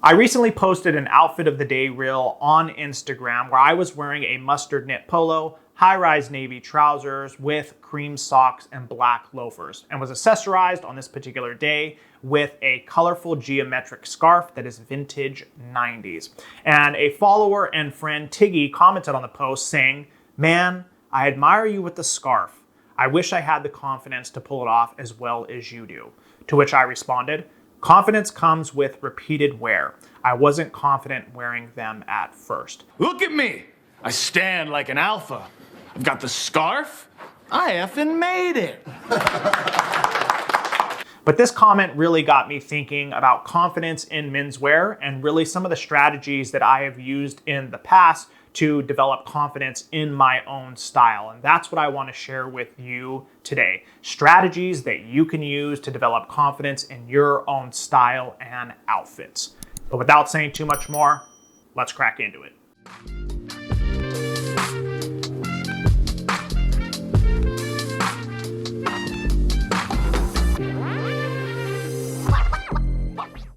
I recently posted an outfit of the day reel on Instagram where I was wearing a mustard knit polo, high-rise navy trousers with cream socks and black loafers, and was accessorized on this particular day with a colorful geometric scarf that is vintage 90s. And a follower and friend, Tiggy, commented on the post saying, "Man, I admire you with the scarf. I wish I had the confidence to pull it off as well as you do." To which I responded, "Confidence comes with repeated wear. I wasn't confident wearing them at first." Look at me. I stand like an alpha. I've got the scarf. I effing made it. But this comment really got me thinking about confidence in menswear and really some of the strategies that I have used in the past to develop confidence in my own style. And that's what I want to share with you today. Strategies that you can use to develop confidence in your own style and outfits. But without saying too much more, let's crack into it.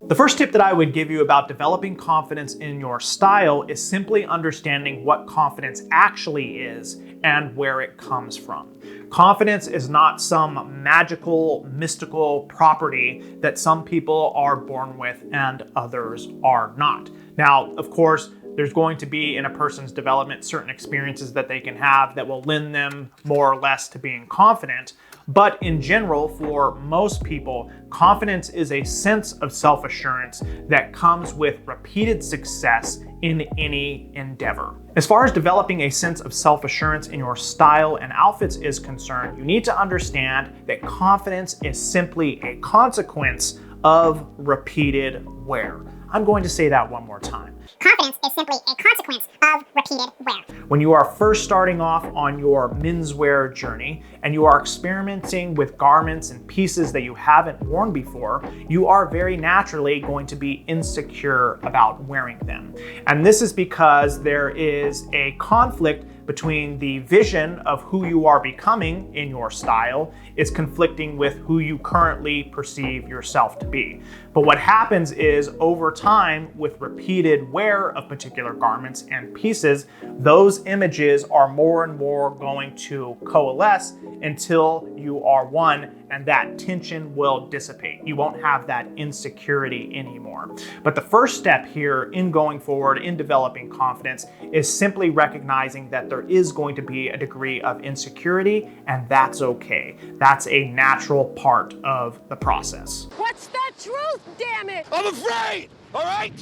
The first tip that I would give you about developing confidence in your style is simply understanding what confidence actually is and where it comes from. Confidence is not some magical, mystical property that some people are born with and others are not. Now, of course, there's going to be in a person's development certain experiences that they can have that will lend them more or less to being confident. But in general, for most people, confidence is a sense of self-assurance that comes with repeated success in any endeavor. As far as developing a sense of self-assurance in your style and outfits is concerned, you need to understand that confidence is simply a consequence of repeated wear. I'm going to say that one more time. Confidence is simply a consequence of repeated wear. When you are first starting off on your menswear journey and you are experimenting with garments and pieces that you haven't worn before, you are very naturally going to be insecure about wearing them. And this is because there is a conflict between the vision of who you are becoming in your style is conflicting with who you currently perceive yourself to be. But what happens is over time, with repeated wear of particular garments and pieces, those images are more and more going to coalesce until you are one, and that tension will dissipate. You won't have that insecurity anymore. But the first step here in going forward in developing confidence is simply recognizing that there is going to be a degree of insecurity, and that's okay. That's a natural part of the process. What's the truth, damn it? I'm afraid, all right?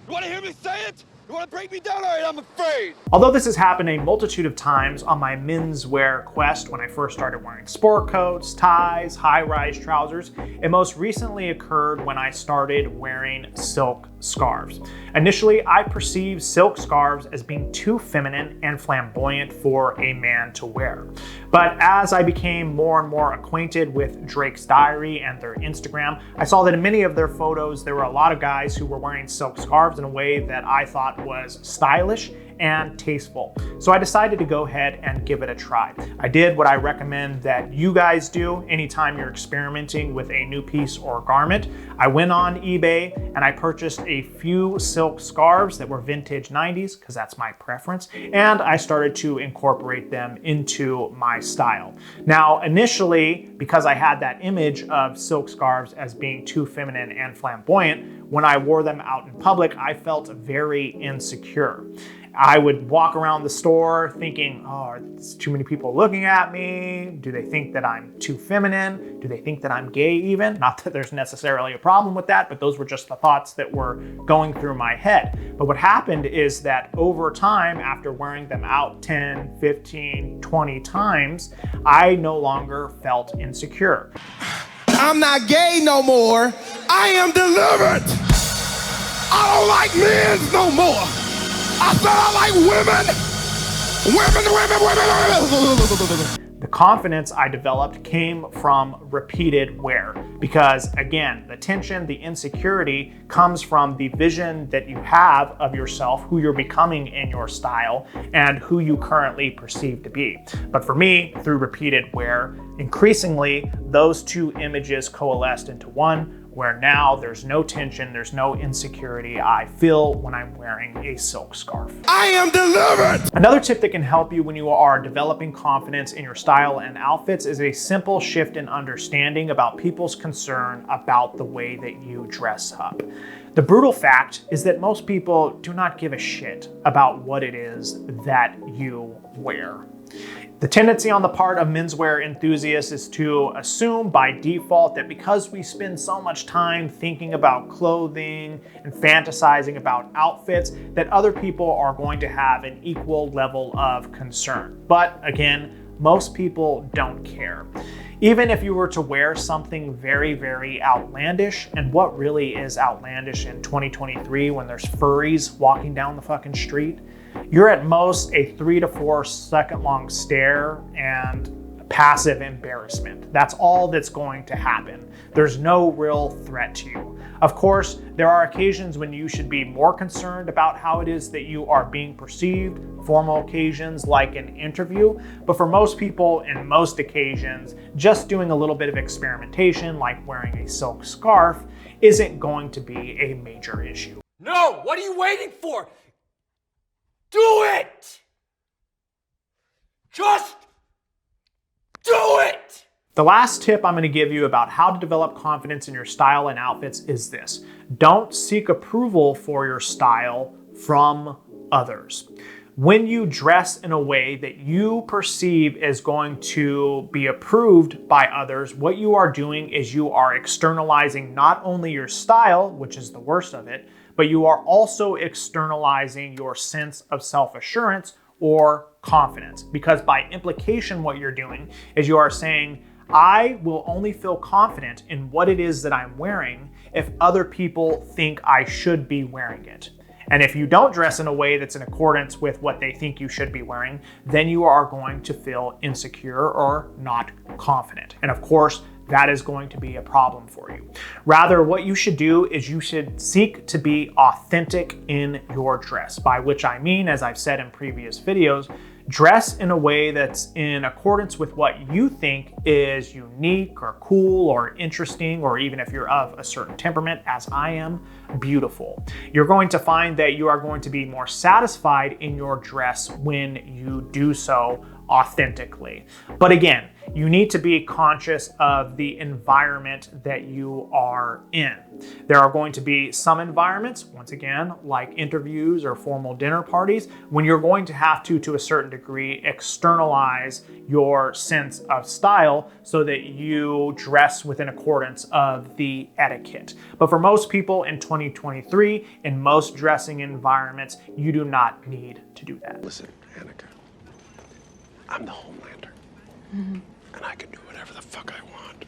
You want to hear me say it? You want to break me down? All right, I'm afraid. Although this has happened a multitude of times on my menswear quest when I first started wearing sport coats, ties, high-rise trousers, it most recently occurred when I started wearing silk scarves. Initially, I perceived silk scarves as being too feminine and flamboyant for a man to wear. But as I became more and more acquainted with Drake's Diary and their Instagram, I saw that in many of their photos, there were a lot of guys who were wearing silk scarves in a way that I thought was stylish and tasteful. So I decided to go ahead and give it a try. I did what I recommend that you guys do anytime you're experimenting with a new piece or garment. I went on eBay and I purchased a few silk scarves that were vintage 90s, because that's my preference, and I started to incorporate them into my style. Now, initially, because I had that image of silk scarves as being too feminine and flamboyant, when I wore them out in public, I felt very insecure. I would walk around the store thinking, oh, there's too many people looking at me. Do they think that I'm too feminine? Do they think that I'm gay even? Not that there's necessarily a problem with that, but those were just the thoughts that were going through my head. But what happened is that over time, after wearing them out 10, 15, 20 times, I no longer felt insecure. I'm not gay no more. I am delivered. I don't like men no more. I said I like women. The confidence I developed came from repeated wear because, again, the tension, the insecurity comes from the vision that you have of yourself, who you're becoming in your style, and who you currently perceive to be. But for me, through repeated wear, increasingly, those two images coalesced into one, where now there's no tension, there's no insecurity I feel when I'm wearing a silk scarf. I am delivered. Another tip that can help you when you are developing confidence in your style and outfits is a simple shift in understanding about people's concern about the way that you dress up. The brutal fact is that most people do not give a shit about what it is that you wear. The tendency on the part of menswear enthusiasts is to assume by default that because we spend so much time thinking about clothing and fantasizing about outfits, that other people are going to have an equal level of concern. But again, most people don't care. Even if you were to wear something very, very outlandish, and what really is outlandish in 2023 when there's furries walking down the fucking street, you're at most a 3 to 4 second long stare and passive embarrassment. That's all that's going to happen. There's no real threat to you. Of course, there are occasions when you should be more concerned about how it is that you are being perceived, formal occasions like an interview, but for most people in most occasions, just doing a little bit of experimentation like wearing a silk scarf isn't going to be a major issue. No, what are you waiting for? Do it! Just do it! The last tip I'm going to give you about how to develop confidence in your style and outfits is this. Don't seek approval for your style from others. When you dress in a way that you perceive is going to be approved by others, what you are doing is you are externalizing not only your style, which is the worst of it, but you are also externalizing your sense of self-assurance or confidence. Because by implication, what you're doing is you are saying, I will only feel confident in what it is that I'm wearing if other people think I should be wearing it. And if you don't dress in a way that's in accordance with what they think you should be wearing, then you are going to feel insecure or not confident. And of course, that is going to be a problem for you. Rather, what you should do is you should seek to be authentic in your dress, by which I mean, as I've said in previous videos, dress in a way that's in accordance with what you think is unique or cool or interesting, or even if you're of a certain temperament, as I am, beautiful. You're going to find that you are going to be more satisfied in your dress when you do so authentically. But again, you need to be conscious of the environment that you are in. There are going to be some environments, once again, like interviews or formal dinner parties, when you're going to have to a certain degree, externalize your sense of style so that you dress within accordance of the etiquette. But for most people in 2023, in most dressing environments, you do not need to do that. Listen, Annika, I'm the Homelander, and I can do whatever the fuck I want.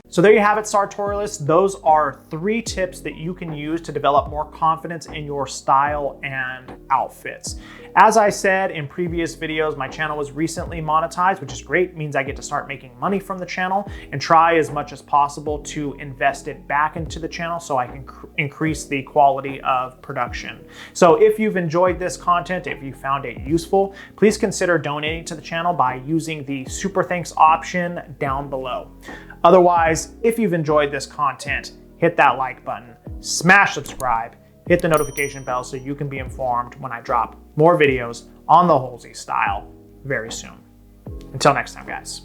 So there you have it, sartorialists. Those are 3 tips that you can use to develop more confidence in your style and outfits. As I said in previous videos, my channel was recently monetized, which is great. It means I get to start making money from the channel and try as much as possible to invest it back into the channel so I can increase the quality of production. So if you've enjoyed this content, if you found it useful, please consider donating to the channel by using the super thanks option down below. Otherwise, if you've enjoyed this content, hit that like button, smash subscribe, hit the notification bell so you can be informed when I drop more videos on the Hulsey style very soon. Until next time, guys.